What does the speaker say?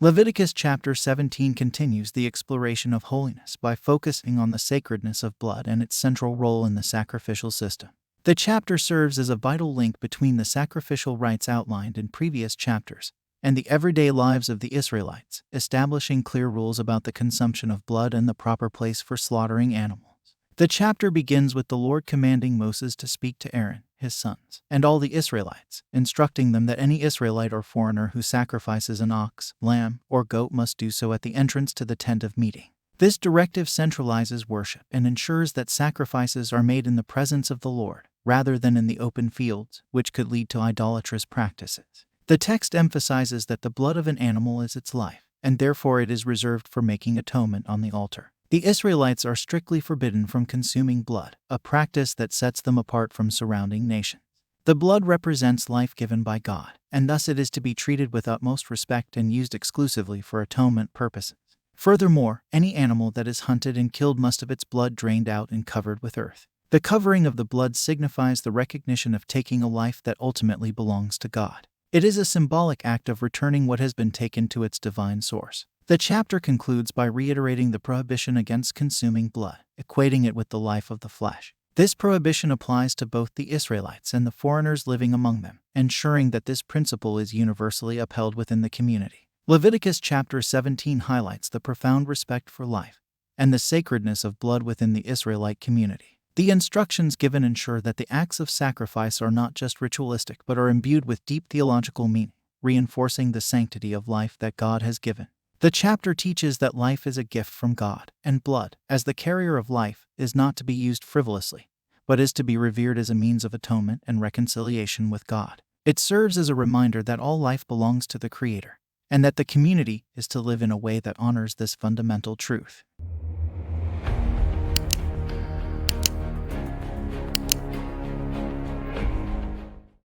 Leviticus chapter 17 continues the exploration of holiness by focusing on the sacredness of blood and its central role in the sacrificial system. The chapter serves as a vital link between the sacrificial rites outlined in previous chapters and the everyday lives of the Israelites, establishing clear rules about the consumption of blood and the proper place for slaughtering animals. The chapter begins with the Lord commanding Moses to speak to Aaron, his sons, and all the Israelites, instructing them that any Israelite or foreigner who sacrifices an ox, lamb, or goat must do so at the entrance to the tent of meeting. This directive centralizes worship and ensures that sacrifices are made in the presence of the Lord, rather than in the open fields, which could lead to idolatrous practices. The text emphasizes that the blood of an animal is its life, and therefore it is reserved for making atonement on the altar. The Israelites are strictly forbidden from consuming blood, a practice that sets them apart from surrounding nations. The blood represents life given by God, and thus it is to be treated with utmost respect and used exclusively for atonement purposes. Furthermore, any animal that is hunted and killed must have its blood drained out and covered with earth. The covering of the blood signifies the recognition of taking a life that ultimately belongs to God. It is a symbolic act of returning what has been taken to its divine source. The chapter concludes by reiterating the prohibition against consuming blood, equating it with the life of the flesh. This prohibition applies to both the Israelites and the foreigners living among them, ensuring that this principle is universally upheld within the community. Leviticus chapter 17 highlights the profound respect for life and the sacredness of blood within the Israelite community. The instructions given ensure that the acts of sacrifice are not just ritualistic but are imbued with deep theological meaning, reinforcing the sanctity of life that God has given. The chapter teaches that life is a gift from God, and blood, as the carrier of life, is not to be used frivolously, but is to be revered as a means of atonement and reconciliation with God. It serves as a reminder that all life belongs to the Creator, and that the community is to live in a way that honors this fundamental truth.